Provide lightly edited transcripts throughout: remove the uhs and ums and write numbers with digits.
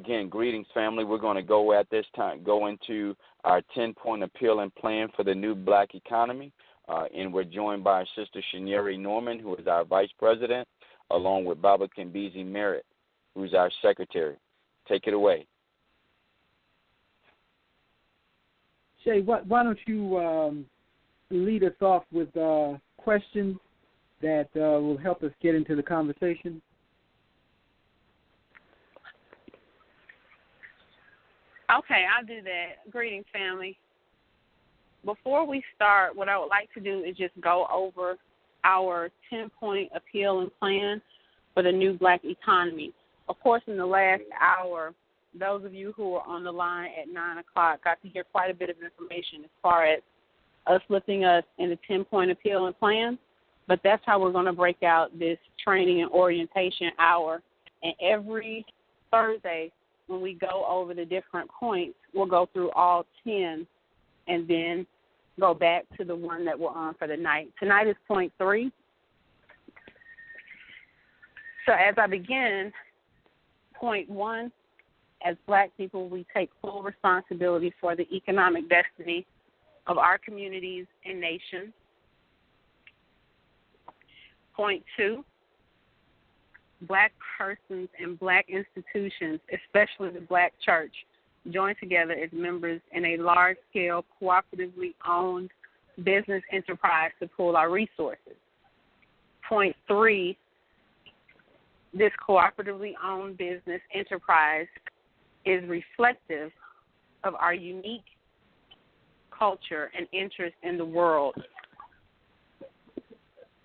again, greetings, family. We're going to go into our 10-point appeal and plan for the new black economy. And we're joined by our sister Shanieri Norman, who is our vice president, along with Baba Kimbizi Merritt, who's our secretary. Take it away. Shay, why don't you lead us off with questions that will help us get into the conversation? Okay, I'll do that. Greetings, family. Before we start, what I would like to do is just go over our 10-point appeal and plan for the new black economy. Of course, in the last hour, those of you who were on the line at 9 o'clock got to hear quite a bit of information as far as us lifting us in the 10-point appeal and plan. But that's how we're going to break out this training and orientation hour. And every Thursday, when we go over the different points, we'll go through all 10 and then go back to the one that we're on for the night. Tonight is point 3. So as I begin, point 1, as black people, we take full responsibility for the economic destiny of our communities and nations. Point 2, black persons and black institutions, especially the black church, join together as members in a large-scale, cooperatively owned business enterprise to pool our resources. Point 3, this cooperatively owned business enterprise is reflective of our unique culture and interest in the world.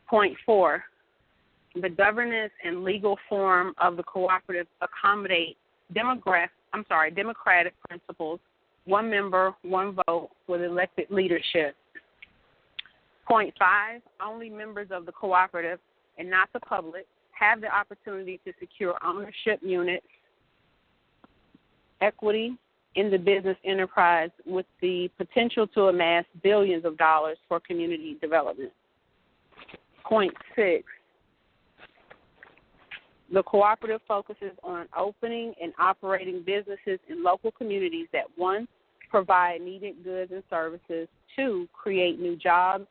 Point 4, the governance and legal form of the cooperative accommodate democratic principles, one member, one vote with elected leadership. Point 5, only members of the cooperative and not the public have the opportunity to secure ownership units, equity in the business enterprise with the potential to amass billions of dollars for community development. Point 6, the cooperative focuses on opening and operating businesses in local communities that, 1, provide needed goods and services, 2, create new jobs,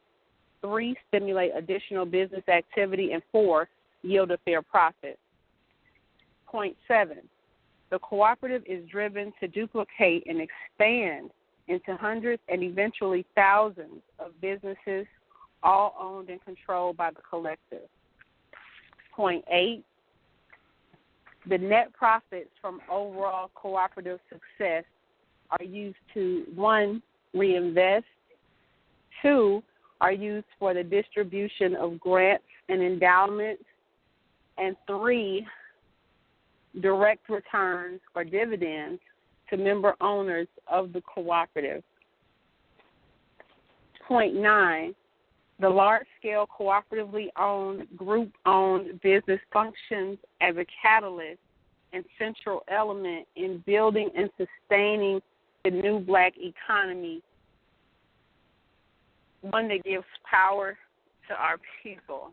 3, stimulate additional business activity, and 4, yield a fair profit. Point 7, the cooperative is driven to duplicate and expand into hundreds and eventually thousands of businesses, all owned and controlled by the collective. Point 8, the net profits from overall cooperative success are used to, 1, reinvest, 2, are used for the distribution of grants and endowments, and 3, direct returns or dividends to member owners of the cooperative. Point 9, the large-scale cooperatively owned, group-owned business functions as a catalyst and central element in building and sustaining the new black economy, one that gives power to our people.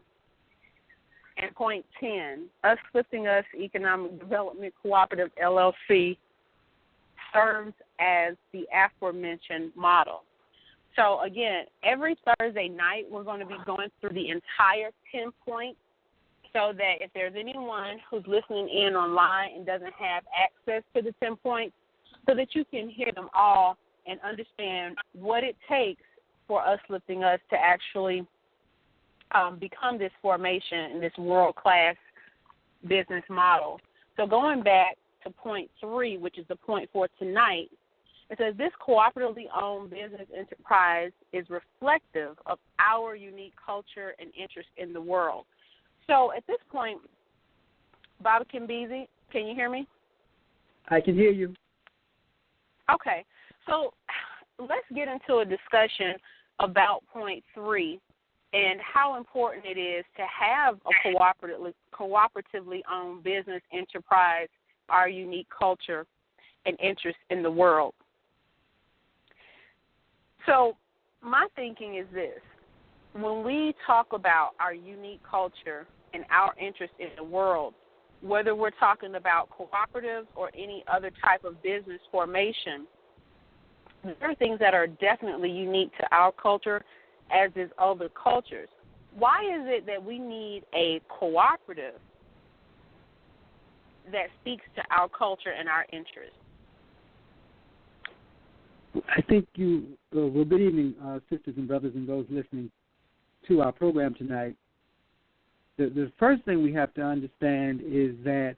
And point 10, Uplifting Economic Development Cooperative, LLC, serves as the aforementioned model. So, again, every Thursday night we're going to be going through the entire 10 points so that if there's anyone who's listening in online and doesn't have access to the 10 points, so that you can hear them all and understand what it takes for Uplifting Us to actually become this formation and this world-class business model. So going back to point 3, which is the point for tonight, it says this cooperatively owned business enterprise is reflective of our unique culture and interest in the world. So at this point, Baba Kimbizi, can you hear me? I can hear you. Okay. So let's get into a discussion about point 3 and how important it is to have a cooperatively owned business enterprise, our unique culture and interest in the world. So my thinking is this. When we talk about our unique culture and our interest in the world, whether we're talking about cooperatives or any other type of business formation, there are things that are definitely unique to our culture, as is other cultures. Why is it that we need a cooperative that speaks to our culture and our interests? I think well, good evening, sisters and brothers and those listening to our program tonight. The first thing we have to understand is that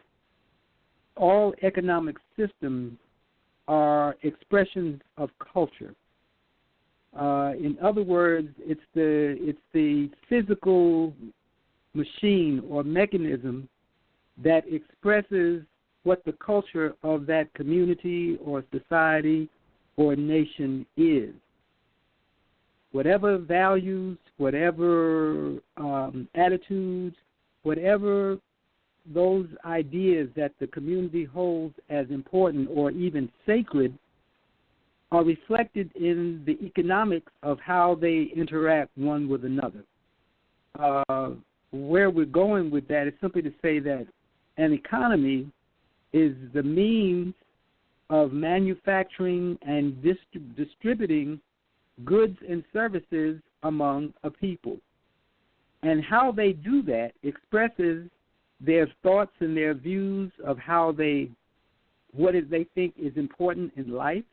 all economic systems are expressions of culture. In other words, it's the physical machine or mechanism that expresses what the culture of that community or society or nation is. Whatever values, whatever attitudes, whatever those ideas that the community holds as important or even sacred are reflected in the economics of how they interact one with another. Where we're going with that is simply to say that an economy is the means of manufacturing and distributing goods and services among a people. And how they do that expresses their thoughts and their views of what they think is important in life,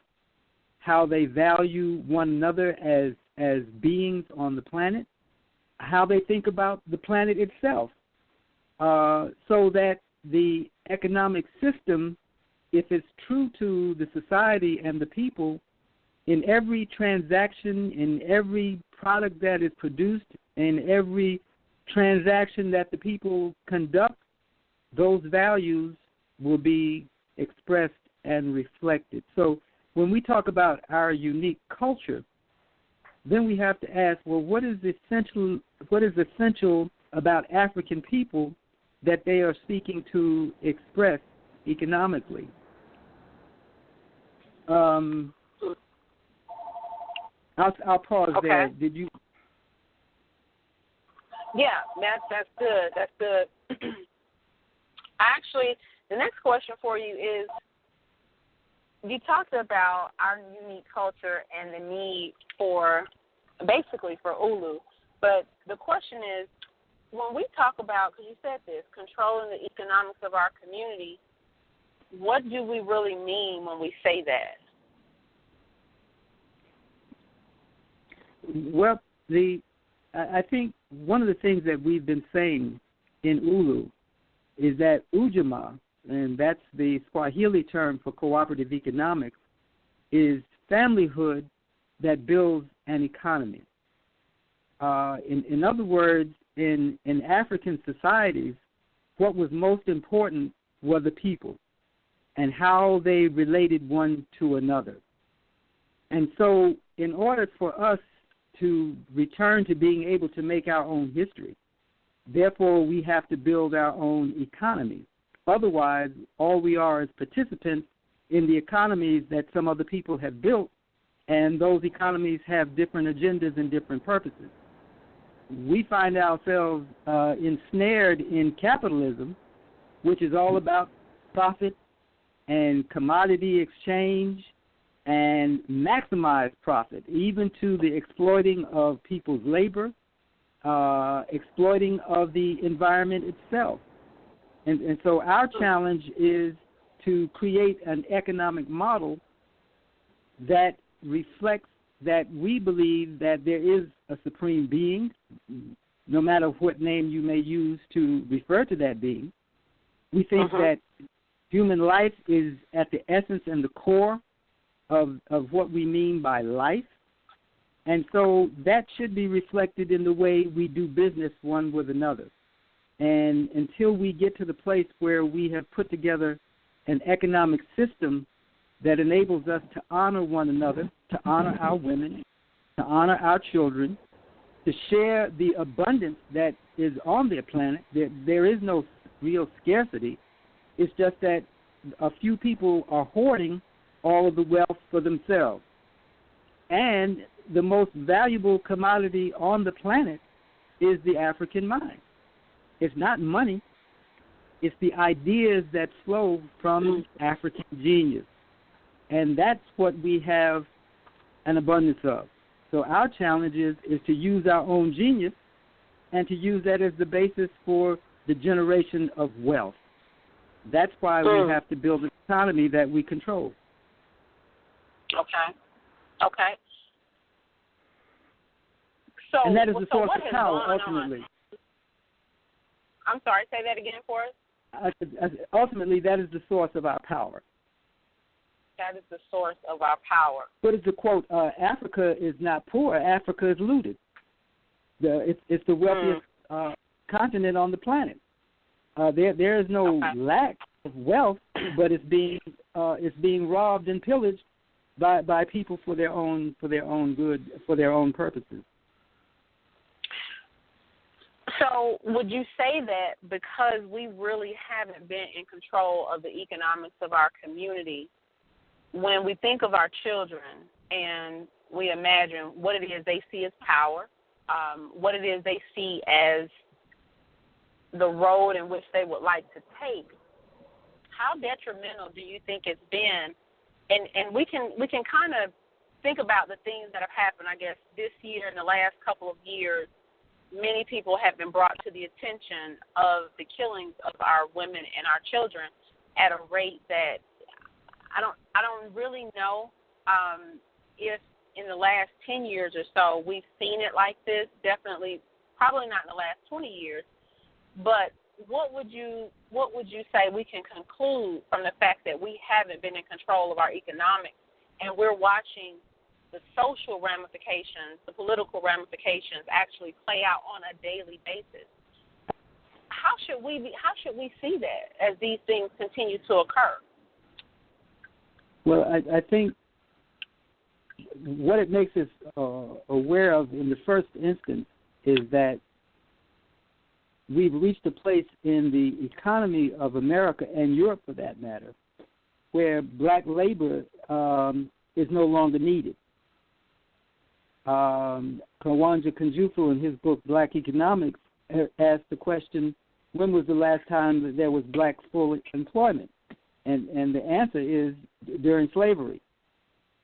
how they value one another as beings on the planet, how they think about the planet itself, so that the economic system, if it's true to the society and the people, in every transaction, in every product that is produced, in every transaction that the people conduct, those values will be expressed and reflected. So when we talk about our unique culture, then we have to ask, well, what is essential about African people that they are seeking to express economically? I'll pause there. Did you? Yeah, that's good. That's good. Actually, the next question for you is, you talked about our unique culture and the need for ULU, but the question is, when we talk about, because you said this, controlling the economics of our community, what do we really mean when we say that? Well, I think one of the things that we've been saying in ULU is that ujamaa, and that's the Swahili term for cooperative economics, is familyhood that builds an economy. In other words, in African societies, what was most important were the people and how they related one to another. And so in order for us to return to being able to make our own history, therefore we have to build our own economy. Otherwise, all we are is participants in the economies that some other people have built, and those economies have different agendas and different purposes. We find ourselves ensnared in capitalism, which is all about profit and commodity exchange and maximize profit, even to the exploiting of people's labor, exploiting of the environment itself. And so our challenge is to create an economic model that reflects that we believe that there is a supreme being, no matter what name you may use to refer to that being. We think that human life is at the essence and the core of what we mean by life. And so that should be reflected in the way we do business one with another. And until we get to the place where we have put together an economic system that enables us to honor one another, to honor our women, to honor our children, to share the abundance that is on the planet, there is no real scarcity. It's just that a few people are hoarding all of the wealth for themselves. And the most valuable commodity on the planet is the African mind. It's not money. It's the ideas that flow from African genius. And that's what we have an abundance of. So our challenge is to use our own genius and to use that as the basis for the generation of wealth. That's why we have to build an economy that we control. Okay. So, and that is the source what of power, ultimately. I'm sorry, say that again for us. Ultimately, that is the source of our power. That is the source of our power. What is the quote? Africa is not poor. Africa is looted. It's the wealthiest continent on the planet. There is no lack of wealth, but it's being robbed and pillaged by people for their own good, for their own purposes. So would you say that because we really haven't been in control of the economics of our community, when we think of our children and we imagine what it is they see as power, what it is they see as the road in which they would like to take, how detrimental do you think it's been? And we can kind of think about the things that have happened, I guess, this year and the last couple of years. Many people have been brought to the attention of the killings of our women and our children at a rate that I don't really know if in the last 10 years or so we've seen it like this. Definitely, probably not in the last 20 years. But what would you say we can conclude from the fact that we haven't been in control of our economics and we're watching the social ramifications, the political ramifications actually play out on a daily basis? How should we see that as these things continue to occur? Well, I think what it makes us aware of in the first instance is that we've reached a place in the economy of America and Europe, for that matter, where black labor is no longer needed. Kawanja Kunjufu, in his book Black Economics, asked the question, when was the last time that there was black full employment? And the answer is during slavery.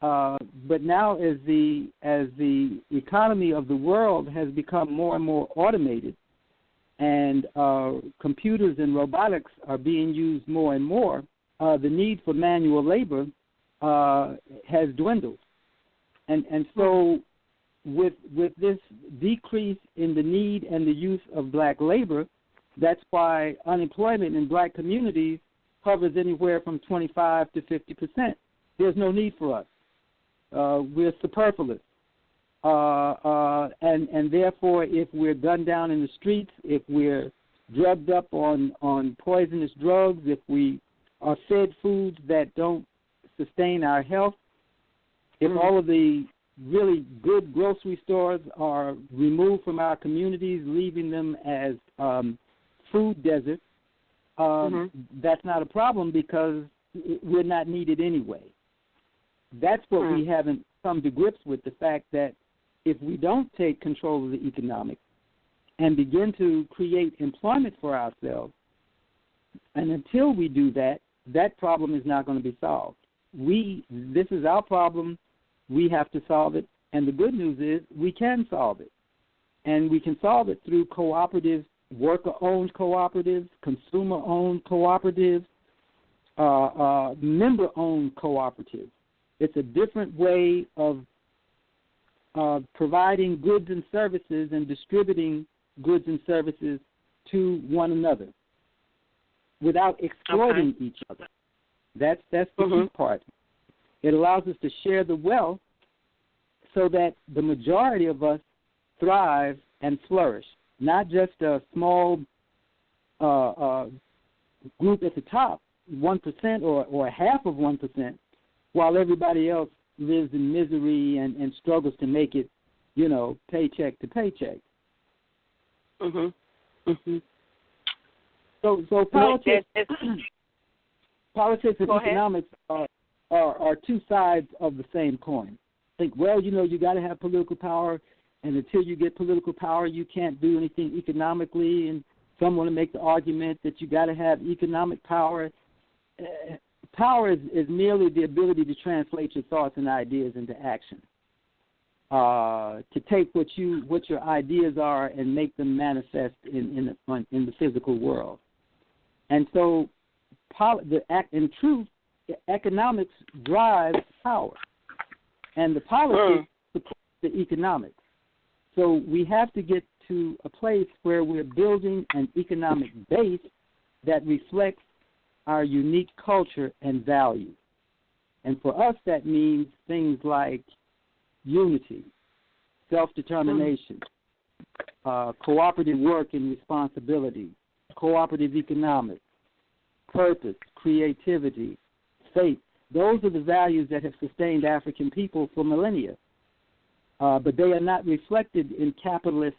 But now as the economy of the world has become more and more automated, and computers and robotics are being used more and more, the need for manual labor has dwindled. And so with this decrease in the need and the use of black labor, that's why unemployment in black communities hovers anywhere from 25 to 50%. There's no need for us. We're superfluous. And therefore, if we're gunned down in the streets, if we're drugged up on poisonous drugs, if we are fed foods that don't sustain our health, if all of the really good grocery stores are removed from our communities, leaving them as food deserts, that's not a problem because we're not needed anyway. That's what we haven't come to grips with, the fact that if we don't take control of the economics and begin to create employment for ourselves, and until we do that, that problem is not going to be solved. This is our problem. We have to solve it. And the good news is we can solve it. And we can solve it through cooperatives, worker-owned cooperatives, consumer-owned cooperatives, member-owned cooperatives. It's a different way of providing goods and services and distributing goods and services to one another without exploiting each other. That's the key part. It allows us to share the wealth so that the majority of us thrive and flourish, not just a small group at the top, 1% or half of 1%, while everybody else lives in misery and struggles to make it, paycheck to paycheck. So politics and economics are two sides of the same coin. Think, you got to have political power, and until you get political power, you can't do anything economically. And Some want to make the argument that you got to have economic power. Power is merely the ability to translate your thoughts and ideas into action. To take what your ideas are and make them manifest in the physical world. And so, in truth, economics drives power, and the politics support the economics. So we have to get to a place where we're building an economic base that reflects our unique culture and values. And for us, that means things like unity, self-determination, cooperative work and responsibility, cooperative economics, purpose, creativity, faith. Those are the values that have sustained African people for millennia. But they are not reflected in capitalist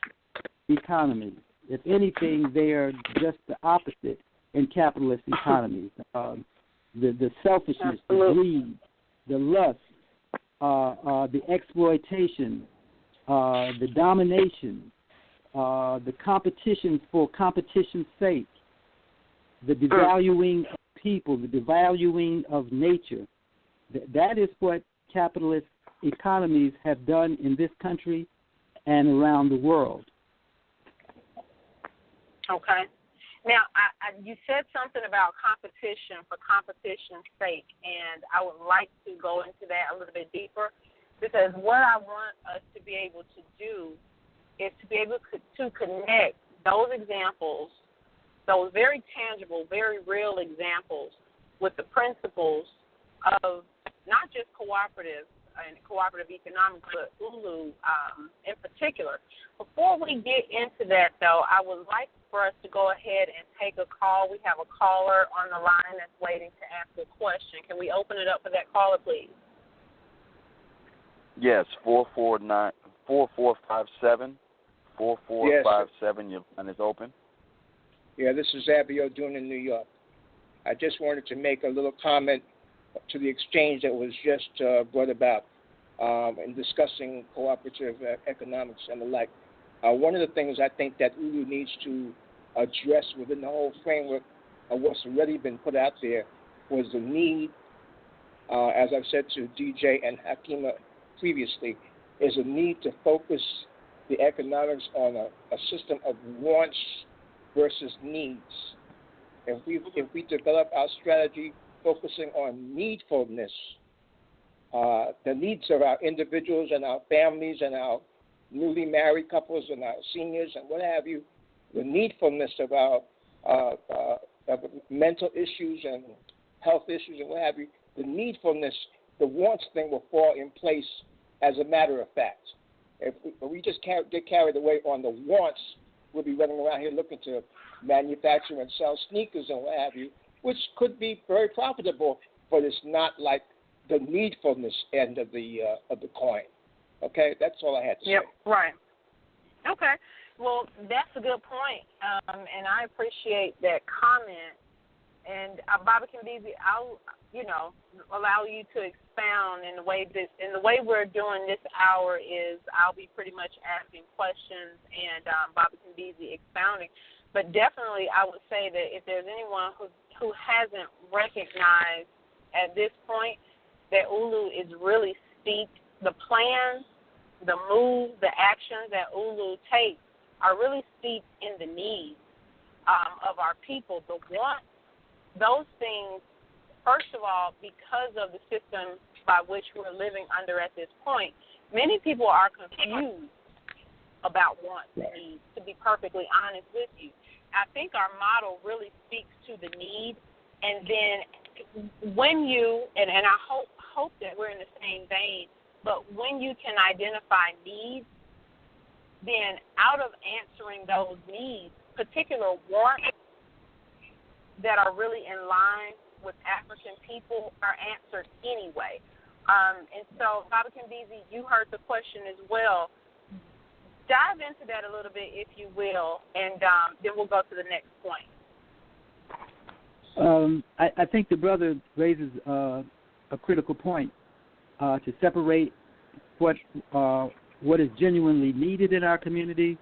economies. If anything, they are just the opposite in capitalist economies. The selfishness, the greed, the lust, the exploitation, the domination, the competition for competition's sake, the devaluing of people, the devaluing of nature. That is what capitalist economies have done in this country and around the world. Okay. Now, you said something about competition for competition's sake, and I would like to go into that a little bit deeper, because what I want us to be able to do is to be able to connect those examples, those very tangible, very real examples, with the principles of not just cooperative and cooperative economics, but ULU in particular. Before we get into that, though, I would like for us to go ahead and take a call. We have a caller on the line that's waiting to ask a question. Can we open it up for that caller, please? Yes, 4457. 4457, your line is open. Yeah, this is Abby O'Doon in New York. I just wanted to make a little comment to the exchange that was just brought about in discussing cooperative economics and the like. One of the things I think that ULU needs to address within the whole framework of what's already been put out there was the need, as I've said to DJ and Hakima previously, is a need to focus the economics on a system of wants versus needs. If we develop our strategy focusing on needfulness, the needs of our individuals and our families and our newly married couples and our seniors and what have you, the needfulness of our of mental issues and health issues and what have you, the needfulness, the wants thing will fall in place as a matter of fact. If we just get carried away on the wants, we'll be running around here looking to manufacture and sell sneakers and what have you, which could be very profitable, but it's not like the needfulness end of the coin. Okay, that's all I had to say. Yep, right. Okay, well, that's a good point, and I appreciate that comment. And Bobby Kimbizi, I'll allow you to expound in the way we're doing this hour is I'll be pretty much asking questions and Bobby Kimbizi expounding. But definitely, I would say that if there's anyone who hasn't recognized at this point that ULU is really steeped, the plans, the moves, the actions that ULU takes are really steeped in the needs of our people, the wants. Those things, first of all, because of the system by which we're living under at this point, many people are confused about wants and needs, to be perfectly honest with you. I think our model really speaks to the need, and then when you, and I hope that we're in the same vein, but when you can identify needs, then out of answering those needs, particular wants that are really in line with African people are answered anyway. And so, Bobby Kimbizi, you heard the question as well. Dive into that a little bit, if you will, and then we'll go to the next point. I think the brother raises a critical point to separate what is genuinely needed in our community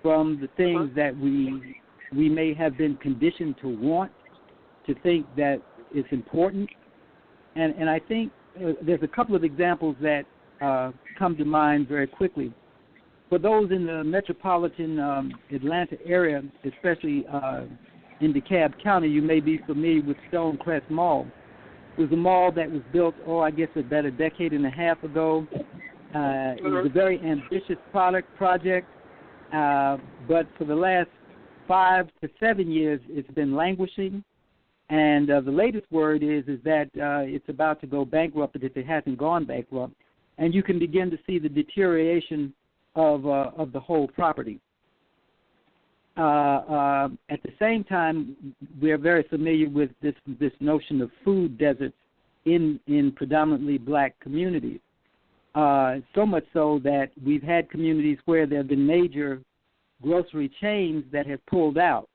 from the things that we we may have been conditioned to want, to think that it's important. And I think there's a couple of examples that come to mind very quickly. For those in the metropolitan Atlanta area, especially in DeKalb County, you may be familiar with Stonecrest Mall. It was a mall that was built, about a decade and a half ago. It was a very ambitious project, but for the last 5 to 7 years, it's been languishing. And the latest word is that it's about to go bankrupt, if it hasn't gone bankrupt. And you can begin to see the deterioration of the whole property. At the same time, we are very familiar with this notion of food deserts in predominantly black communities. So much so that we've had communities where there have been major grocery chains that have pulled out,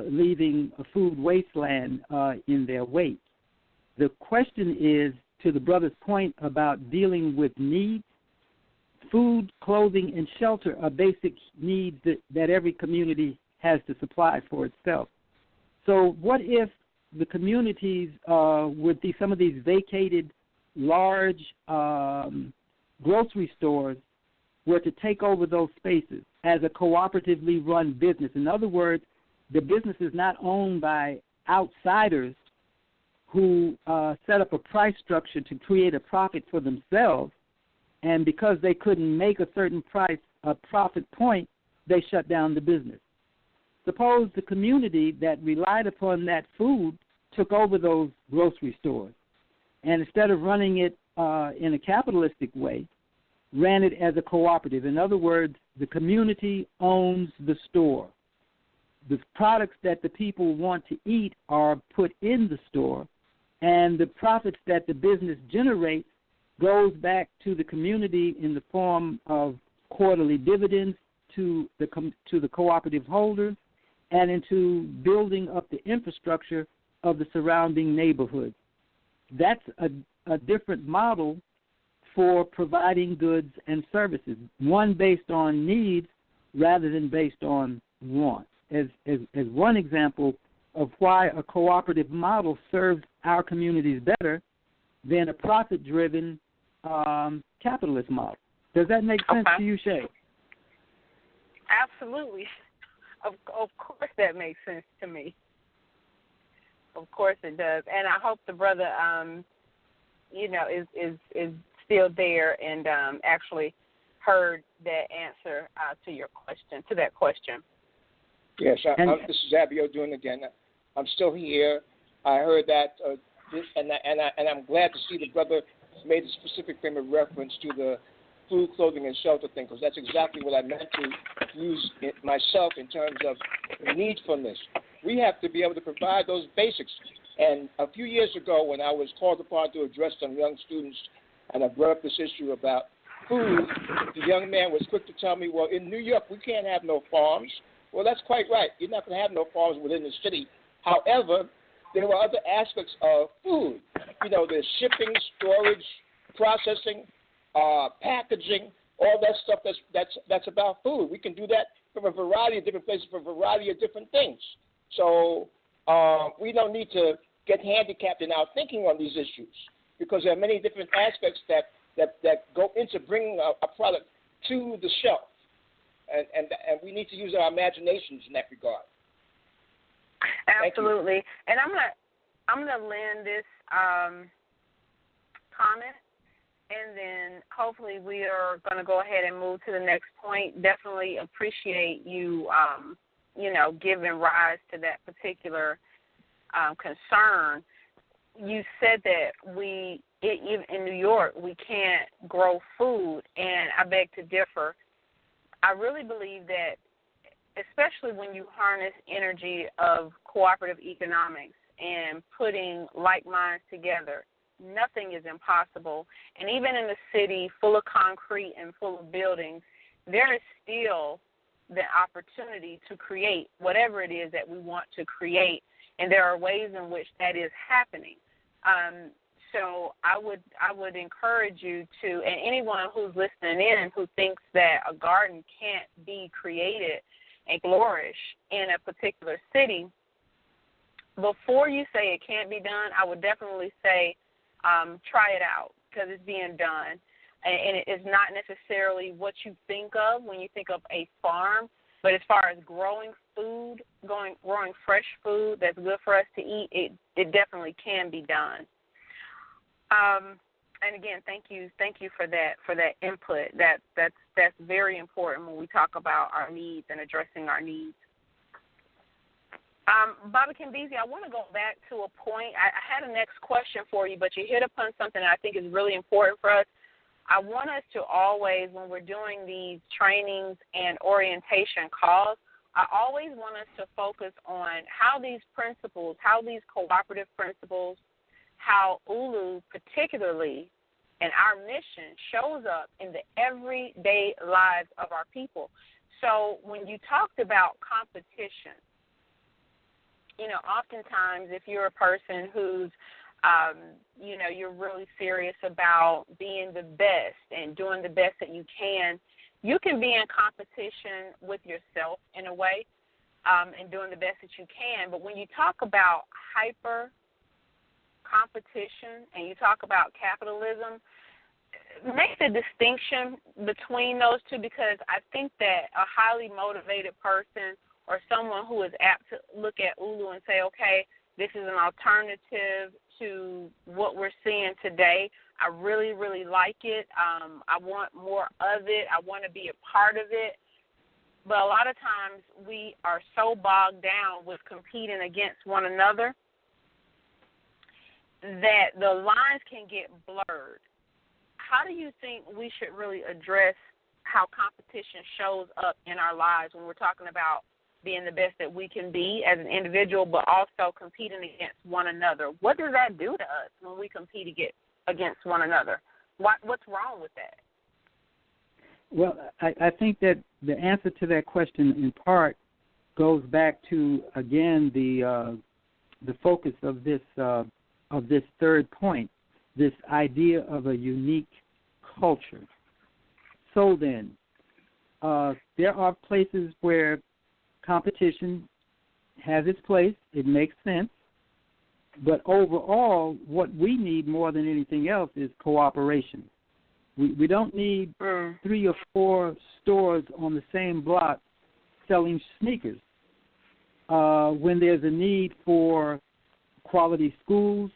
leaving a food wasteland in their wake. The question is, to the brother's point about dealing with needs, food, clothing, and shelter are basic needs that every community has to supply for itself. So what if the communities would be some of these vacated large grocery stores were to take over those spaces as a cooperatively run business? In other words, the business is not owned by outsiders who set up a price structure to create a profit for themselves, and because they couldn't make a certain price, a profit point, they shut down the business. Suppose the community that relied upon that food took over those grocery stores, and instead of running it in a capitalistic way, ran it as a cooperative. In other words, the community owns the store. The products that the people want to eat are put in the store, and the profits that the business generates goes back to the community in the form of quarterly dividends to the cooperative holders and into building up the infrastructure of the surrounding neighborhoods. That's a different model for providing goods and services, one based on needs rather than based on wants. As one example of why a cooperative model serves our communities better than a profit-driven capitalist model. Does that make sense to you, Shay? Absolutely. Of course that makes sense to me. Of course it does. And I hope the brother, is still there and actually heard that answer to that question. Yes, this is Abio doing again. I'm still here. I heard that, and I'm glad to see the brother made a specific frame of reference to the food, clothing, and shelter thing, because that's exactly what I meant to use it myself in terms of needfulness. We have to be able to provide those basics. And a few years ago, when I was called upon to address some young students, and I brought up this issue about food, the young man was quick to tell me, well, in New York, we can't have no farms. Well, that's quite right. You're not going to have no farms within the city. However, there were other aspects of food. There's shipping, storage, processing, packaging, all that stuff that's about food. We can do that from a variety of different places for a variety of different things. So we don't need to get handicapped in our thinking on these issues, because there are many different aspects that go into bringing a product to the shelf. And we need to use our imaginations in that regard. Absolutely. And I'm gonna land this comment, and then hopefully we are gonna go ahead and move to the next point. Definitely appreciate you, giving rise to that particular concern. You said that even in New York, we can't grow food, and I beg to differ. I really believe that, especially when you harness energy of cooperative economics and putting like minds together, nothing is impossible. And even in a city full of concrete and full of buildings, there is still the opportunity to create whatever it is that we want to create, and there are ways in which that is happening. So I would encourage you to, and anyone who's listening in who thinks that a garden can't be created, and flourish in a particular city, before you say it can't be done, I would definitely say try it out, because it's being done. And it is not necessarily what you think of when you think of a farm, but as far as growing food, growing fresh food that's good for us to eat, it definitely can be done. And again, thank you for that input. That's very important when we talk about our needs and addressing our needs. Baba Kimbizi, I want to go back to a point. I had a next question for you, but you hit upon something that I think is really important for us. I want us to always, when we're doing these trainings and orientation calls, I always want us to focus on how these principles, how these cooperative principles, how ULU particularly and our mission shows up in the everyday lives of our people. So when you talked about competition, oftentimes if you're a person who's you're really serious about being the best and doing the best that you can be in competition with yourself in a way, and doing the best that you can. But when you talk about hyper competition and you talk about capitalism, make the distinction between those two, because I think that a highly motivated person or someone who is apt to look at ULU and say, okay, this is an alternative to what we're seeing today. I really, really like it. I want more of it. I want to be a part of it. But a lot of times we are so bogged down with competing against one another that the lines can get blurred. How do you think we should really address how competition shows up in our lives when we're talking about being the best that we can be as an individual, but also competing against one another? What does that do to us when we compete against one another? What's wrong with that? Well, I think that the answer to that question in part goes back to, again, the focus of this third point, this idea of a unique culture. So then, there are places where competition has its place. It makes sense. But overall, what we need more than anything else is cooperation. We don't need 3 or 4 stores on the same block selling sneakers when there's a need for quality schools,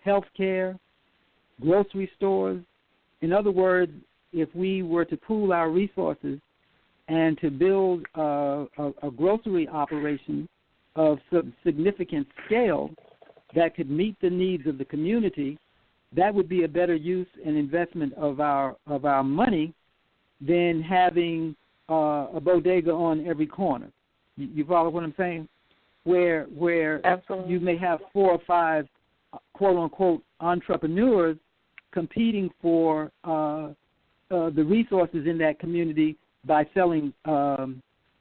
health care, grocery stores. In other words, if we were to pool our resources and to build a grocery operation of some significant scale that could meet the needs of the community, that would be a better use and investment of our money than having a bodega on every corner. You follow what I'm saying? Where Absolutely. You may have 4 or 5 quote unquote entrepreneurs competing for the resources in that community by selling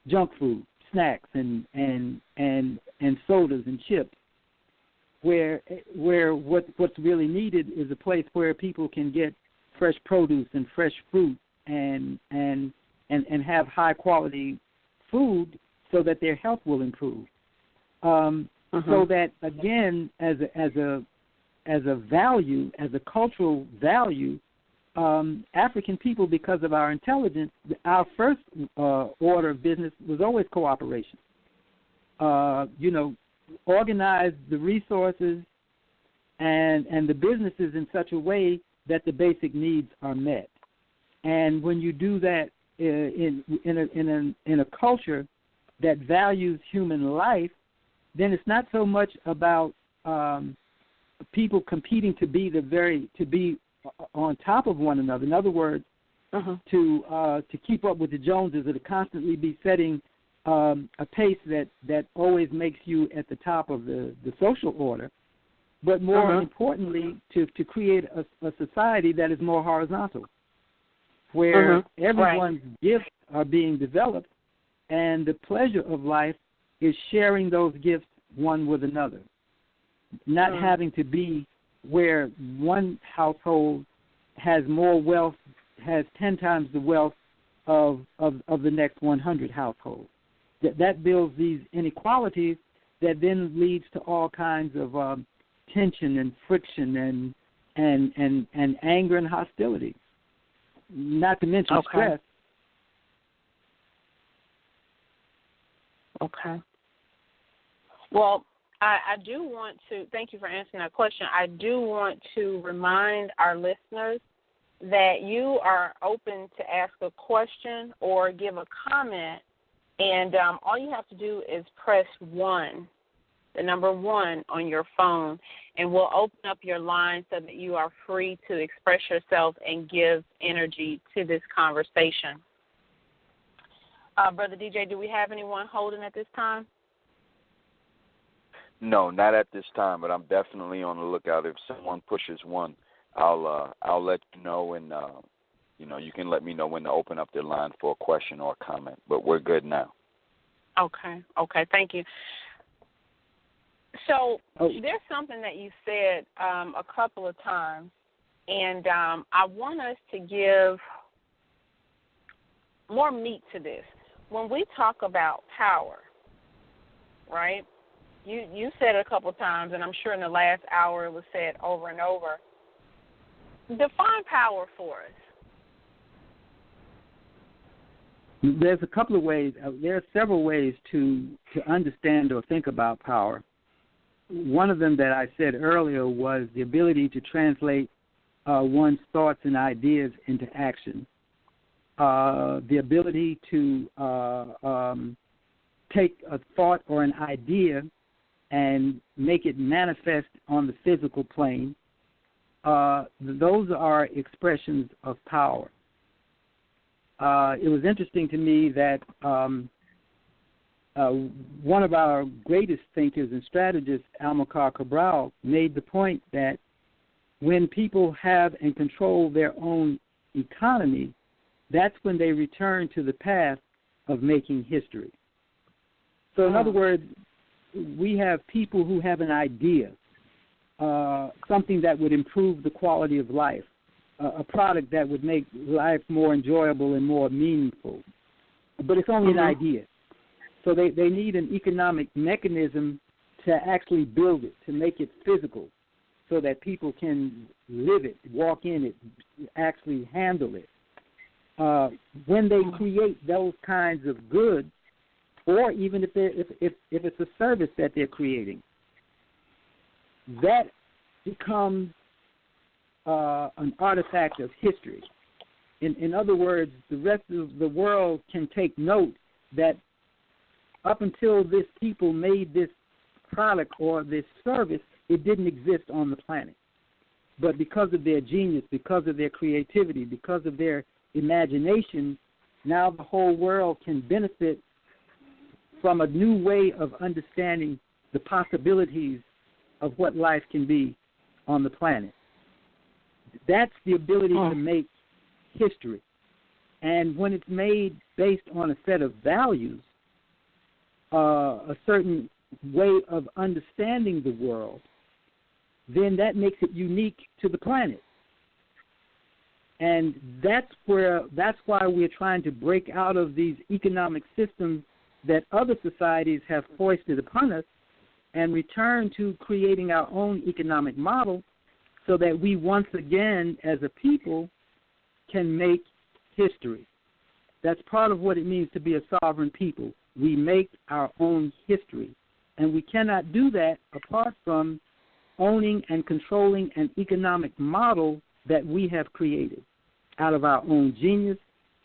junk food, snacks, and sodas and chips. Where what's really needed is a place where people can get fresh produce and fresh fruit and have high quality food so that their health will improve. So that, again, as a value, as a cultural value, African people, because of our intelligence, our first order of business was always cooperation. Organize the resources and the businesses in such a way that the basic needs are met. And when you do that in a culture that values human life, then it's not so much about people competing to be on top of one another. In other words, to keep up with the Joneses, or to constantly be setting a pace that always makes you at the top of the social order, but more importantly, to create a society that is more horizontal, where everyone's gifts are being developed, and the pleasure of life is sharing those gifts one with another, not having to be where one household has more wealth, has 10 times the wealth of the next 100 households. that builds these inequalities that then leads to all kinds of tension and friction and anger and hostility, not to mention stress. Okay. Well, I do want to, thank you for answering that question. I do want to remind our listeners that you are open to ask a question or give a comment, and all you have to do is press 1, the number 1 on your phone, and we'll open up your line so that you are free to express yourself and give energy to this conversation. Brother DJ, do we have anyone holding at this time? No, not at this time, but I'm definitely on the lookout. If someone pushes 1, I'll let you know, and you can let me know when to open up their line for a question or a comment. But we're good now. Okay, thank you. So there's something that you said a couple of times, and I want us to give more meat to this. When we talk about power, right, you said it a couple of times, and I'm sure in the last hour it was said over and over. Define power for us. There's a couple of ways. There are several ways to understand or think about power. One of them that I said earlier was the ability to translate one's thoughts and ideas into action. The ability to take a thought or an idea and make it manifest on the physical plane. Those are expressions of power. It was interesting to me that one of our greatest thinkers and strategists, Amilcar Cabral, made the point that when people have and control their own economy, that's when they return to the path of making history. So in other words, we have people who have an idea, something that would improve the quality of life, a product that would make life more enjoyable and more meaningful. But it's only an idea. So they need an economic mechanism to actually build it, to make it physical, so that people can live it, walk in it, actually handle it. When they create those kinds of goods, or even if it's a service that they're creating, that becomes an artifact of history. In other words, the rest of the world can take note that up until this people made this product or this service, it didn't exist on the planet. But because of their genius, because of their creativity, because of their imagination, now the whole world can benefit from a new way of understanding the possibilities of what life can be on the planet. That's the ability to make history. And when it's made based on a set of values, a certain way of understanding the world, then that makes it unique to the planet. And that's why we're trying to break out of these economic systems that other societies have foisted upon us and return to creating our own economic model so that we once again, as a people, can make history. That's part of what it means to be a sovereign people. We make our own history. And we cannot do that apart from owning and controlling an economic model that we have created out of our own genius,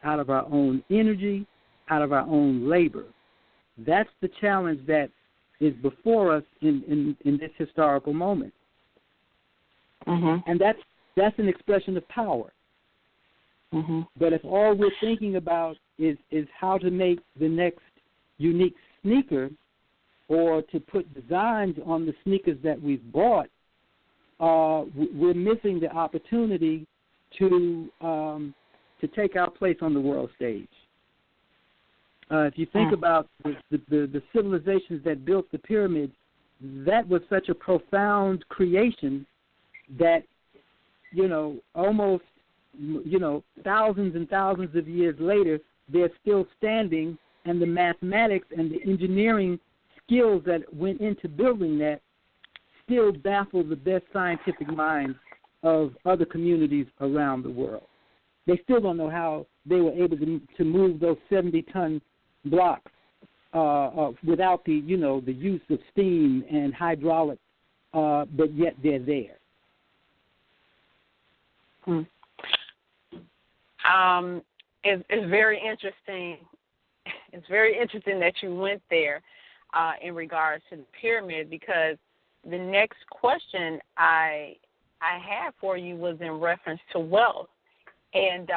out of our own energy, out of our own labor. That's the challenge that is before us in this historical moment. And that's an expression of power. But if all we're thinking about is how to make the next unique sneaker or to put designs on the sneakers that we've bought, we're missing the opportunity to take our place on the world stage. If you think about the civilizations that built the pyramids, that was such a profound creation that, almost, thousands and thousands of years later, they're still standing and the mathematics and the engineering skills that went into building that still baffle the best scientific minds of other communities around the world. They still don't know how they were able to move those 70-ton blocks without the use of steam and hydraulics, but yet they're there. It's very interesting. It's very interesting that you went there in regards to the pyramid, because the next question I had for you was in reference to wealth. And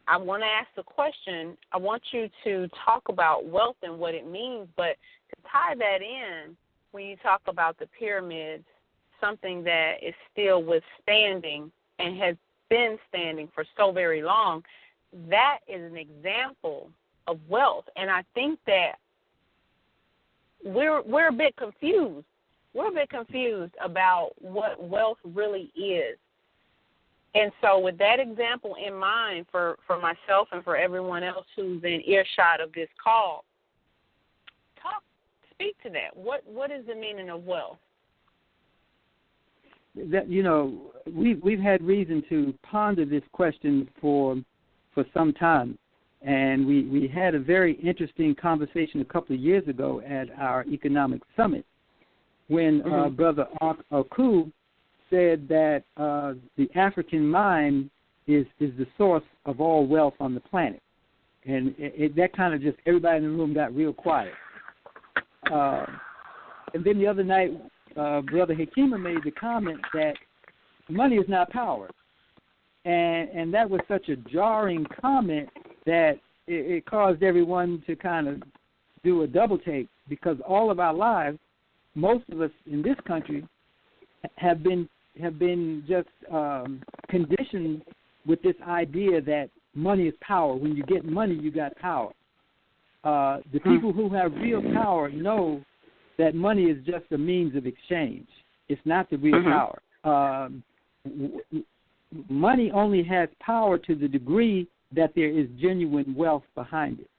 I want to ask the question. I want you to talk about wealth and what it means, but to tie that in, when you talk about the pyramids, something that is still withstanding and has been standing for so very long, that is an example of wealth. And I think that we're a bit confused. We're a bit confused about what wealth really is. And so with that example in mind for myself and for everyone else who's in earshot of this call, speak to that. What is the meaning of wealth? That, we've had reason to ponder this question for some time, and we had a very interesting conversation a couple of years ago at our economic summit when Brother Aku said that the African mind is the source of all wealth on the planet, and that kind of just everybody in the room got real quiet. And then the other night, Brother Hekima made the comment that money is not power. And that was such a jarring comment that it caused everyone to kind of do a double take, because all of our lives, most of us in this country have been just conditioned with this idea that money is power. When you get money, you got power. The people who have real power know that money is just a means of exchange. It's not the real power. Money only has power to the degree that there is genuine wealth behind it.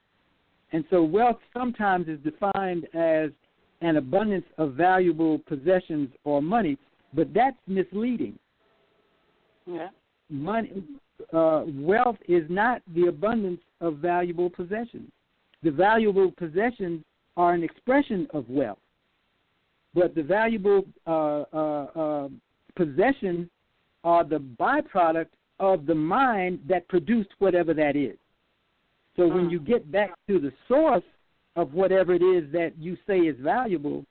And so wealth sometimes is defined as an abundance of valuable possessions or money, but that's misleading. Yeah. Wealth is not the abundance of valuable possessions. The valuable possessions are an expression of wealth, but the valuable possessions are the byproduct of the mind that produced whatever that is. So when you get back to the source of whatever it is that you say is valuable,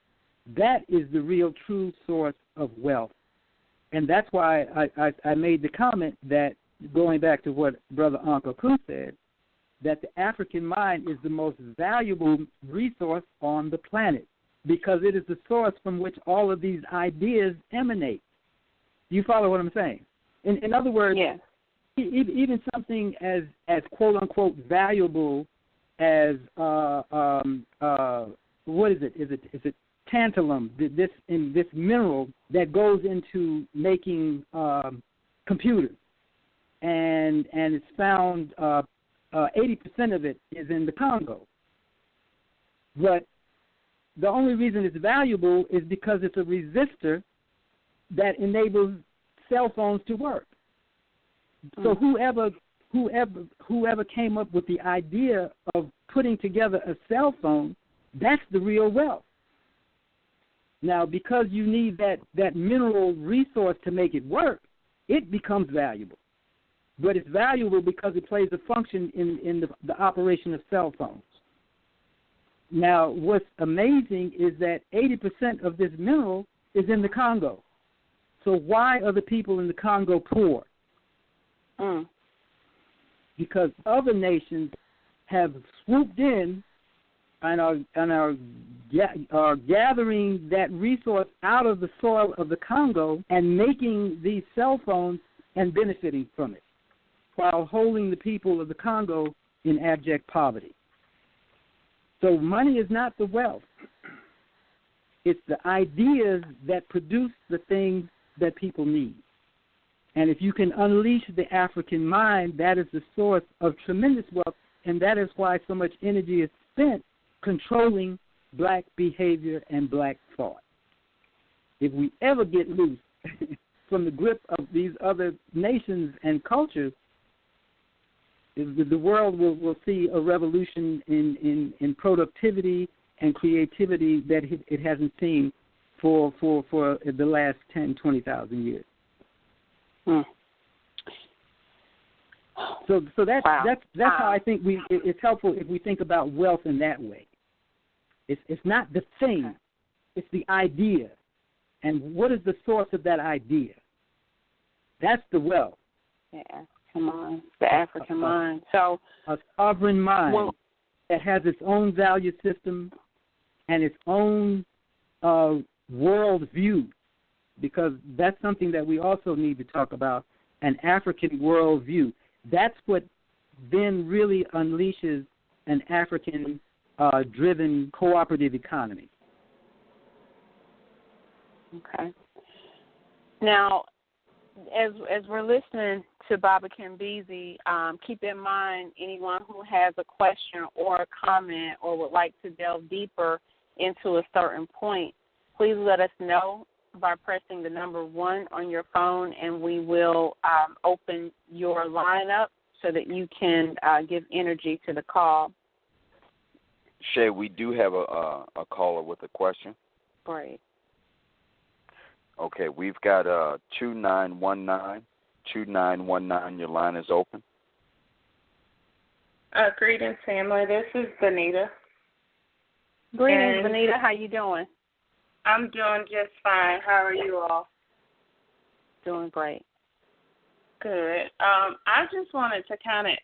that is the real true source of wealth. And that's why I made the comment that, going back to what Brother Uncle Ku said, that the African mind is the most valuable resource on the planet, because it is the source from which all of these ideas emanate. Do you follow what I'm saying? In other words, yeah. Even something as quote-unquote valuable as, what is it? Is it tantalum, this mineral that goes into making computers, and it's found 80% of it is in the Congo. But the only reason it's valuable is because it's a resistor that enables cell phones to work. So whoever came up with the idea of putting together a cell phone, that's the real wealth. Now, because you need that mineral resource to make it work, it becomes valuable. But it's valuable because it plays a function in the operation of cell phones. Now, what's amazing is that 80% of this mineral is in the Congo. So why are the people in the Congo poor? Because other nations have swooped in and are gathering that resource out of the soil of the Congo and making these cell phones and benefiting from it, while holding the people of the Congo in abject poverty. So money is not the wealth. It's the ideas that produce the things that people need. And if you can unleash the African mind, that is the source of tremendous wealth. and that is why so much energy is spent controlling black behavior and black thought. If we ever get loose from the grip of these other nations and cultures, the world will see a revolution in productivity and creativity that it hasn't seen for the last 10, 20,000 years. So that's how I think it's helpful if we think about wealth in that way. It's not the thing, it's the idea. And what is the source of that idea? That's the wealth. Yeah, come on, the African mind. So a sovereign mind that has its own value system and its own world view, because that's something that we also need to talk about, an African world view. That's what then really unleashes an African-driven cooperative economy. Okay. Now, as we're listening to Baba Kimbizi, keep in mind anyone who has a question or a comment or would like to delve deeper into a certain point, please let us know by pressing the number 1 on your phone, and we will open your line up so that you can give energy to the call. Shay, we do have a caller with a question. Great. Okay, we've got 2919. 2919, your line is open. Greetings, family. This is Benita. Greetings, Benita. How you doing? I'm doing just fine. How are you all? Doing great. Good. I just wanted to kind of,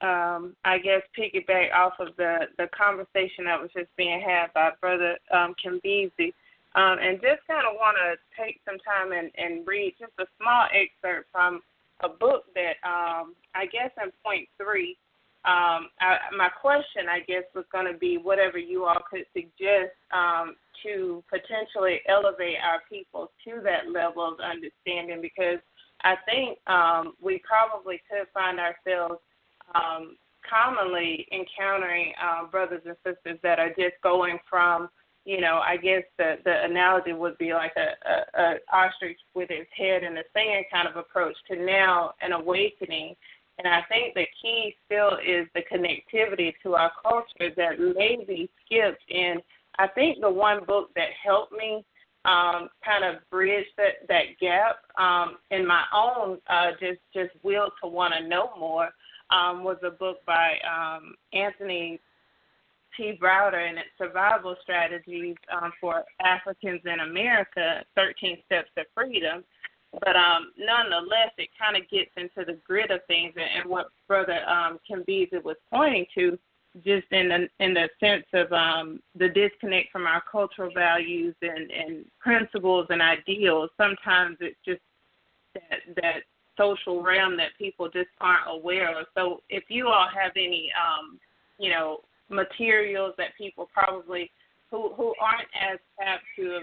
piggyback off of the conversation that was just being had by Brother Kimbizi, and just kind of want to take some time and read just a small excerpt from a book that in point 3, my question, was going to be whatever you all could suggest to potentially elevate our people to that level of understanding, because I think we probably could find ourselves commonly encountering brothers and sisters that are just going from, the analogy would be like a ostrich with its head in the sand kind of approach to now an awakening. And I think the key still is the connectivity to our culture that may be skipped. And I think the one book that helped me kind of bridge that gap in my own just will to want to know more was a book by Anthony T. Browder, and its Survival Strategies for Africans in America, 13 Steps to Freedom. But nonetheless, it kind of gets into the grit of things and what Brother Kimbizi was pointing to, just in the sense of the disconnect from our cultural values and principles and ideals. Sometimes it's just that social realm that people just aren't aware of. So if you all have any, materials that people probably who aren't as apt to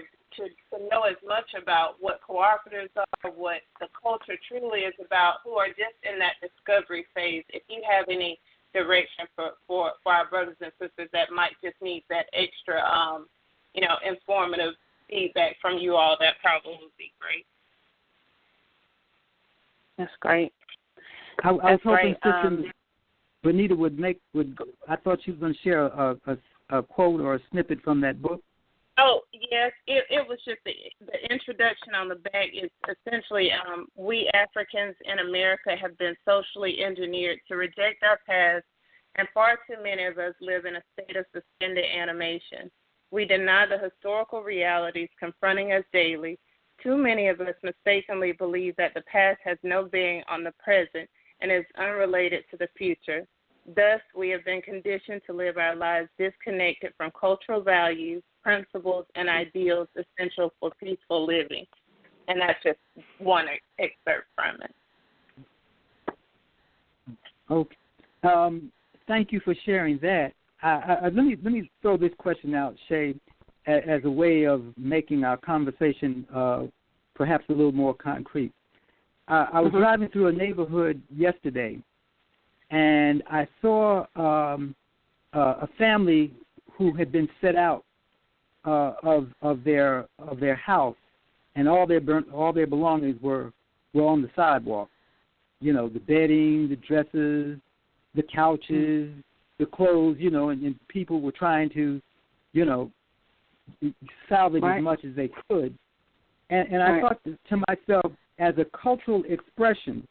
know as much about what cooperatives are, what the culture truly is about, who are just in that discovery phase, if you have any direction for our brothers and sisters that might just need that extra, informative feedback from you all, that probably would be great. That's great. I was hoping Sister Benita I thought she was going to share a quote or a snippet from that book. Oh, yes. It was just the introduction on the back. It's essentially we Africans in America have been socially engineered to reject our past, and far too many of us live in a state of suspended animation. We deny the historical realities confronting us daily. Too many of us mistakenly believe that the past has no bearing on the present and is unrelated to the future. Thus, we have been conditioned to live our lives disconnected from cultural values, principles, and ideals essential for peaceful living. And that's just one excerpt from it. Okay. Thank you for sharing that. Let me throw this question out, Shay, as a way of making our conversation perhaps a little more concrete. I was driving through a neighborhood yesterday, and I saw a family who had been set out of their house, and all their belongings were on the sidewalk. You know, the bedding, the dresses, the couches, the clothes. You know, and people were trying to, you know, salvage as much as they could. And I thought to myself, as a cultural expression,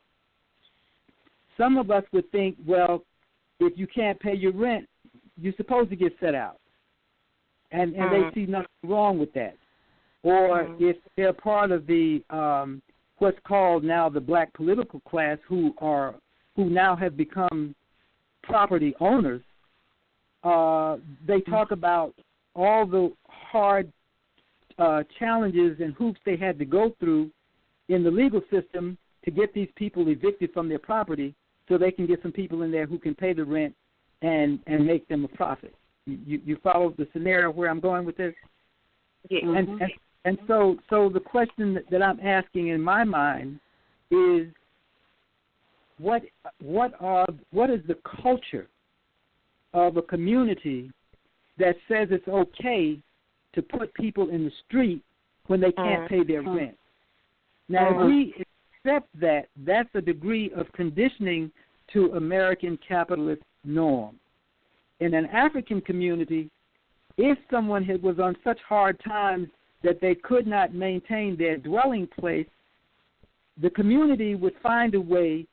some of us would think, well, if you can't pay your rent, you're supposed to get set out. And they see nothing wrong with that. Or if they're part of the what's called now the black political class, who now have become property owners, they talk about all the hard challenges and hoops they had to go through in the legal system to get these people evicted from their property, so they can get some people in there who can pay the rent and make them a profit. You follow the scenario where I'm going with this? Yeah. And so the question that I'm asking in my mind is, what is the culture of a community that says it's okay to put people in the street when they can't pay their rent? Now, if we accept that, that's a degree of conditioning to American capitalist norms. In an African community, if someone was on such hard times that they could not maintain their dwelling place, the community would find a way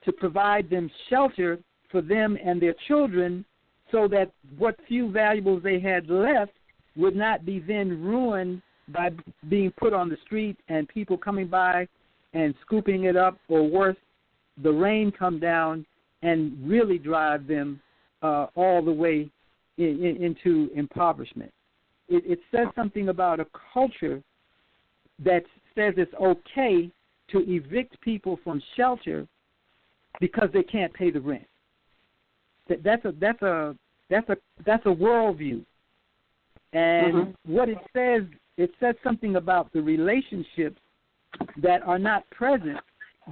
to provide them shelter for them and their children, so that what few valuables they had left would not be then ruined by being put on the street and people coming by and scooping it up, or worse, the rain come down and really drive them all the way into impoverishment. It says something about a culture that says it's okay to evict people from shelter because they can't pay the rent. That's a worldview. And what it says something about the relationships that are not present,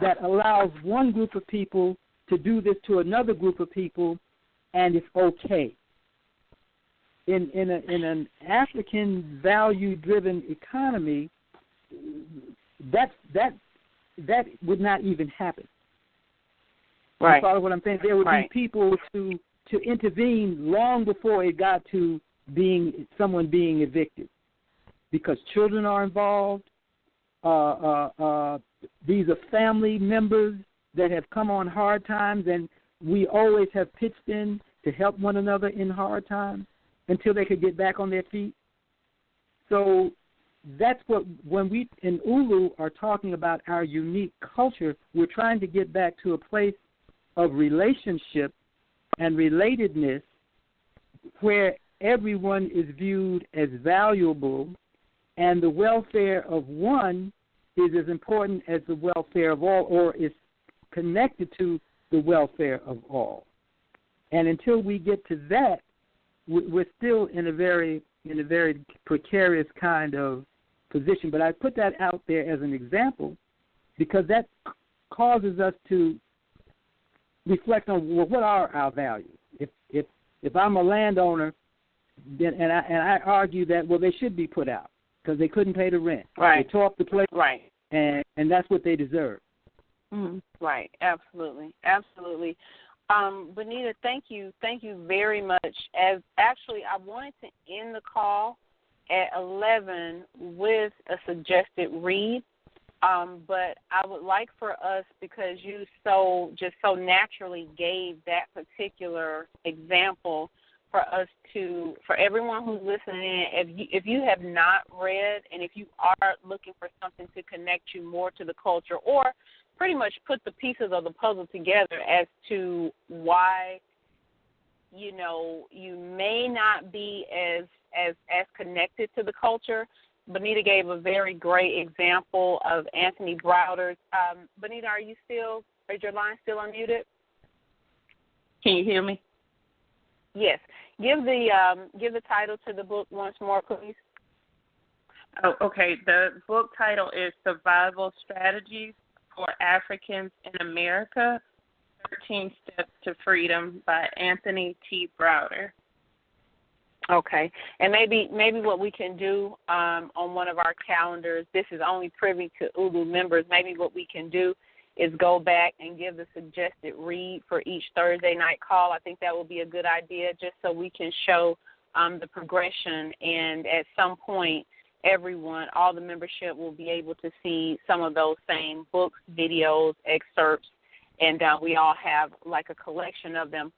that allows one group of people to do this to another group of people, and it's okay. In an African value-driven economy, that would not even happen. Right. You follow what I'm saying? There would be people to intervene long before it got to someone being evicted, because children are involved. These are family members that have come on hard times, and we always have pitched in to help one another in hard times until they could get back on their feet. So that's what, when we in ULU are talking about our unique culture, we're trying to get back to a place of relationship and relatedness where everyone is viewed as valuable, and the welfare of one is as important as the welfare of all, or is connected to the welfare of all. And until we get to that, we're still in a very precarious kind of position. But I put that out there as an example because that causes us to reflect on, well, what are our values? If I'm a landowner, then and I argue that, well, they should be put out because they couldn't pay the rent. Right. They tore up the place. Right. And that's what they deserve. Mm-hmm. Right. Absolutely. Bonita, thank you very much. I wanted to end the call at 11 with a suggested read, but I would like for us, because you so naturally gave that particular example, for everyone who's listening, if you have not read, and if you are looking for something to connect you more to the culture, or pretty much put the pieces of the puzzle together as to why, you may not be as connected to the culture. Bonita gave a very great example of Anthony Browder's. Bonita, is your line still unmuted? Can you hear me? Yes. Give the title to the book once more, please. Oh, okay. The book title is Survival Strategies for Africans in America, 13 Steps to Freedom by Anthony T. Browder. Okay, and maybe what we can do on one of our calendars, this is only privy to ULU members, maybe what we can do is go back and give the suggested read for each Thursday night call. I think that will be a good idea just so we can show the progression, and at some point everyone, all the membership will be able to see some of those same books, videos, excerpts, and we all have like a collection of them.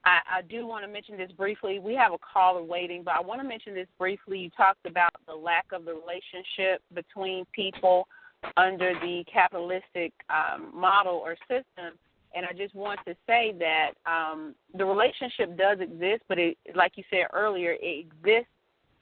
I do want to mention this briefly. We have a caller waiting, but I want to mention this briefly. You talked about the lack of the relationship between people under the capitalistic model or system, and I just want to say that the relationship does exist, but it, like you said earlier, it exists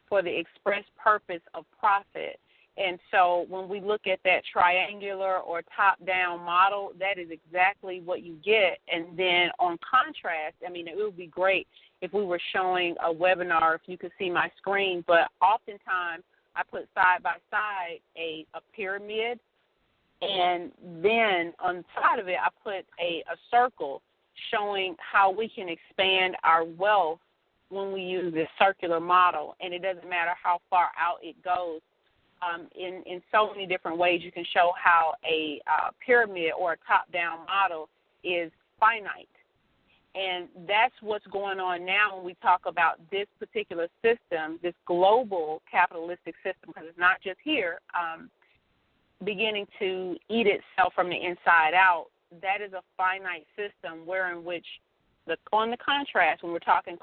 for the express purpose of profit. And so when we look at that triangular or top-down model, that is exactly what you get. And then on contrast, I mean, it would be great if we were showing a webinar, if you could see my screen, but oftentimes I put side by side a pyramid, and then on the side of it I put a circle showing how we can expand our wealth when we use this circular model. And it doesn't matter how far out it goes. In so many different ways, you can show how a pyramid or a top-down model is finite. And that's what's going on now when we talk about this particular system, this global capitalistic system, because it's not just here, beginning to eat itself from the inside out. That is a finite system wherein which, on the contrast, when we're talking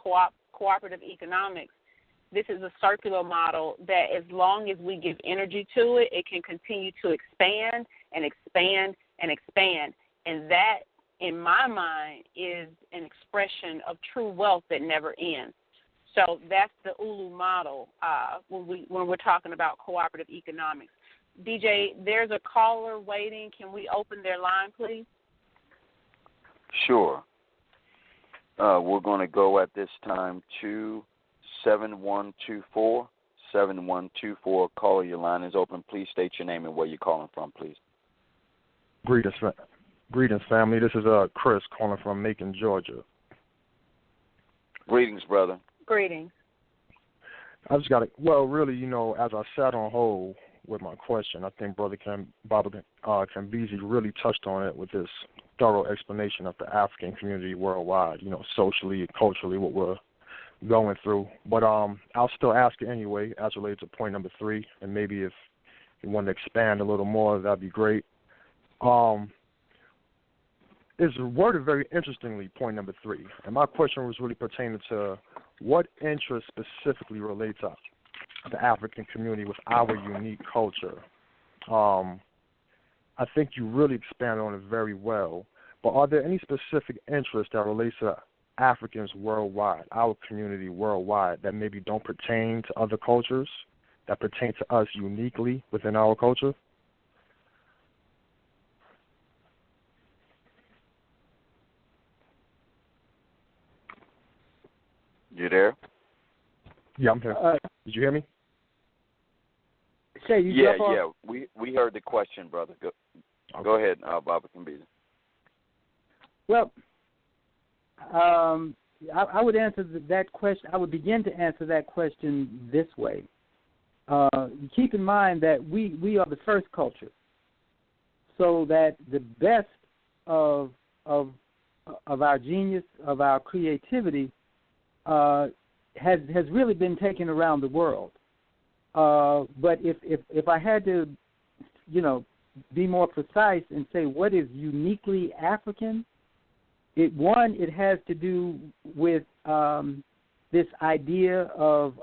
cooperative economics, this is a circular model that as long as we give energy to it, it can continue to expand and expand and expand. And that, in my mind, is an expression of true wealth that never ends. So that's the ULU model when we're talking about cooperative economics. DJ, there's a caller waiting. Can we open their line, please? Sure. We're going to go at this time to 7124. 7124. Caller, your line is open. Please state your name and where you're calling from, please. Greetings, family. This is Chris calling from Macon, Georgia. Greetings, brother. Greetings. I just got to, well, really, as I sat on hold with my question, I think Brother Kambezi really touched on it with this thorough explanation of the African community worldwide, socially and culturally, what we're going through. But I'll still ask it anyway as related to point number 3, and maybe if you want to expand a little more, that'd be great. It's worded very interestingly, point number 3, and my question was really pertaining to what interests specifically relate to the African community with our unique culture. I think you really expanded on it very well, but are there any specific interests that relate to Africans worldwide, our community worldwide, that maybe don't pertain to other cultures, that pertain to us uniquely within our culture? You there? Yeah, I'm here. Did you hear me? Say, yeah. We heard the question, brother. Go ahead, Baba Kambezi. Well, I would answer that question. I would begin to answer that question this way. Keep in mind that we are the first culture, so that the best of our genius, of our creativity, has really been taken around the world. But if I had to, be more precise and say what is uniquely African, it has to do with this idea of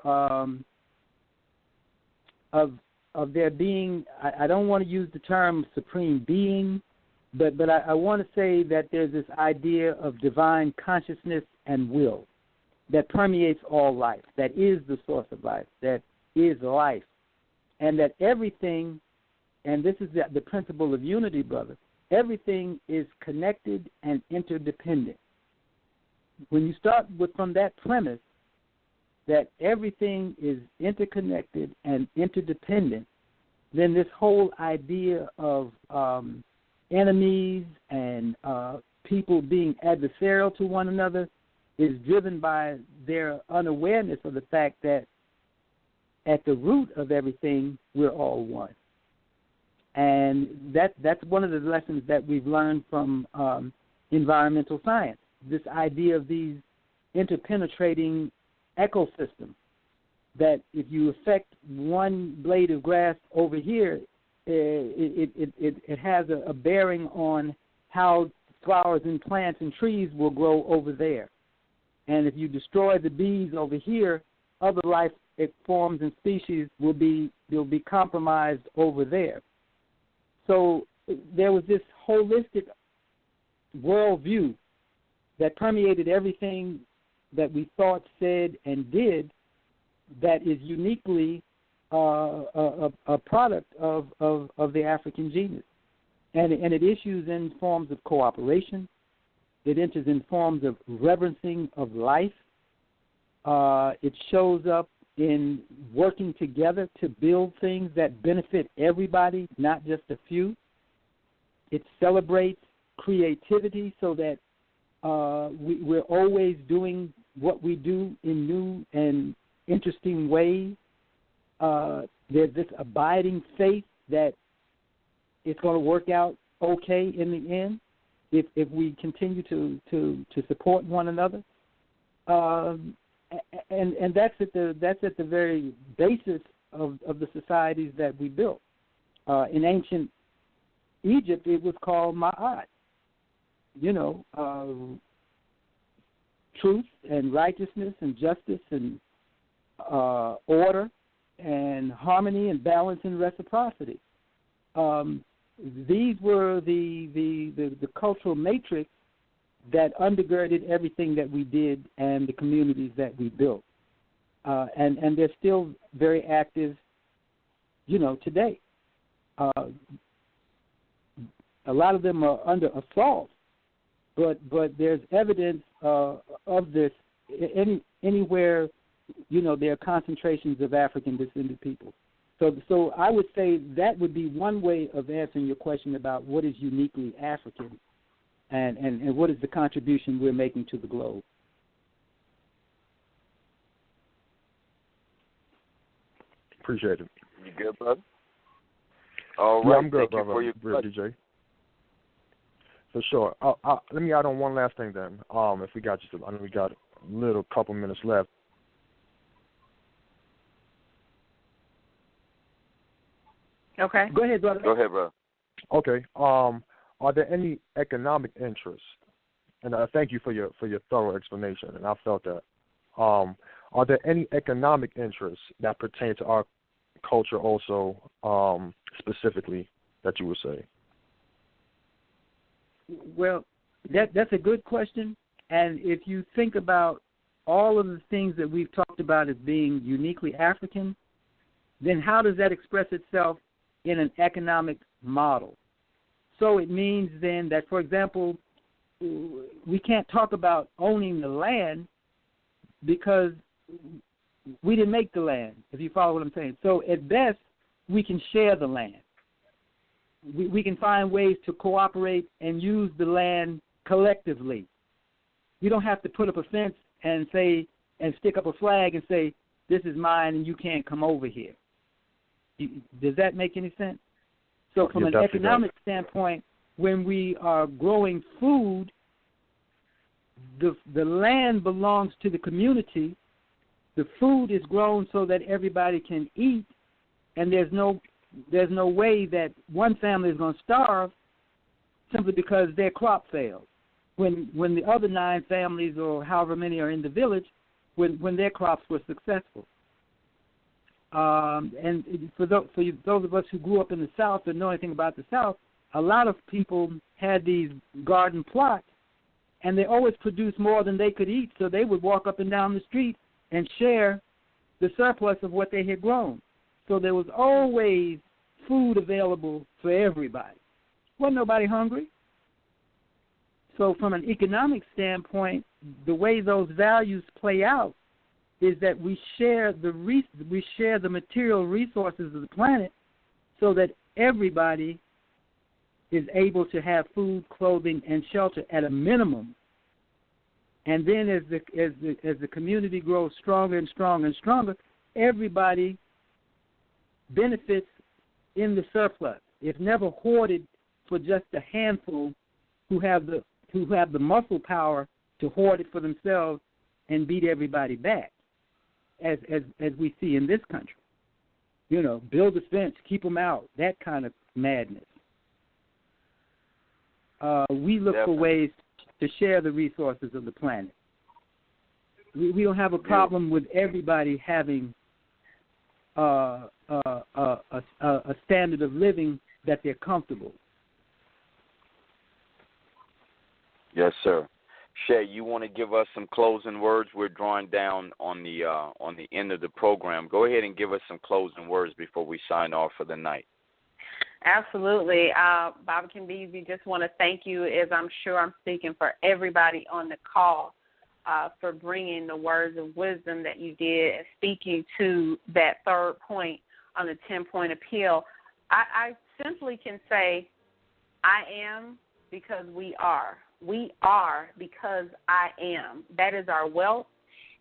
there being, I don't want to use the term supreme being, but I want to say that there's this idea of divine consciousness and will that permeates all life, that is the source of life, that is life, and that everything, and this is the principle of unity, brother, everything is connected and interdependent. When you start from that premise that everything is interconnected and interdependent, then this whole idea of enemies and people being adversarial to one another is driven by their unawareness of the fact that at the root of everything, we're all one. And that's one of the lessons that we've learned from environmental science, this idea of these interpenetrating ecosystems, that if you affect one blade of grass over here, it has a bearing on how flowers and plants and trees will grow over there. And if you destroy the bees over here, other life forms and species will be compromised over there. So there was this holistic worldview that permeated everything that we thought, said, and did that is uniquely a product of the African genius. And it issues in forms of cooperation. It enters in forms of reverencing of life. It shows up in working together to build things that benefit everybody, not just a few. It celebrates creativity so that we're always doing what we do in new and interesting ways. There's this abiding faith that it's going to work out okay in the end if we continue to support one another. And that's at the very basis of the societies that we built. In ancient Egypt, it was called Ma'at. Truth and righteousness and justice and order and harmony and balance and reciprocity. These were the cultural matrix that undergirded everything that we did and the communities that we built. And they're still very active, today. A lot of them are under assault, but there's evidence of this anywhere, there are concentrations of African descended people. So I would say that would be one way of answering your question about what is uniquely African and what is the contribution we're making to the globe. Appreciate it. You good, brother? All right. Yeah, I'm good, Thank brother. you for your DJ. For sure. Let me add on one last thing then. If we got I know we got a little couple minutes left. Okay. Go ahead, brother. Go ahead, brother. Okay. Are there any economic interests? And thank you for your thorough explanation, and I felt that. Are there any economic interests that pertain to our culture also, specifically, that you would say? Well, that's a good question. And if you think about all of the things that we've talked about as being uniquely African, then how does that express itself in an economic model? So it means then that, for example, we can't talk about owning the land because we didn't make the land, if you follow what I'm saying. So at best, we can share the land. We can find ways to cooperate and use the land collectively. You don't have to put up a fence and stick up a flag and say, this is mine and you can't come over here. Does that make any sense? So from an economic standpoint, when we are growing food, the land belongs to the community. The food is grown so that everybody can eat, and there's no way that one family is going to starve simply because their crop failed. When the other 9 families or however many are in the village, when their crops were successful. And for those of us who grew up in the South and know anything about the South, a lot of people had these garden plots, and they always produced more than they could eat, so they would walk up and down the street and share the surplus of what they had grown. So there was always food available for everybody. Wasn't nobody hungry. So from an economic standpoint, the way those values play out is that we share the material resources of the planet so that everybody is able to have food, clothing, and shelter at a minimum. And then as the community grows stronger and stronger and stronger, everybody benefits in the surplus. It's never hoarded for just a handful who have the muscle power to hoard it for themselves and beat everybody back, as we see in this country. You know, build a fence, keep them out, that kind of madness. We look for ways to share the resources of the planet. We don't have a problem with everybody having a standard of living that they're comfortable. Yes, sir. Shay, you want to give us some closing words? We're drawing down on the end of the program. Go ahead and give us some closing words before we sign off for the night. Absolutely. Baba Kimbizi, just want to thank you, as I'm sure I'm speaking for everybody on the call, for bringing the words of wisdom that you did and speaking to that third point on the 10-point appeal. I simply can say, I am because we are. We are because I am. That is our wealth,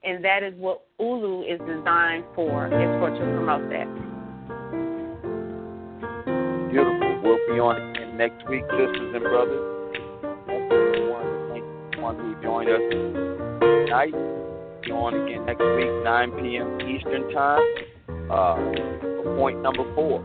and that is what ULU is designed for, is for to promote that. Beautiful. We'll be on again next week, sisters and brothers. Thank everyone who joined us tonight. We'll be on again next week, 9 p.m. Eastern Time, for point number 4.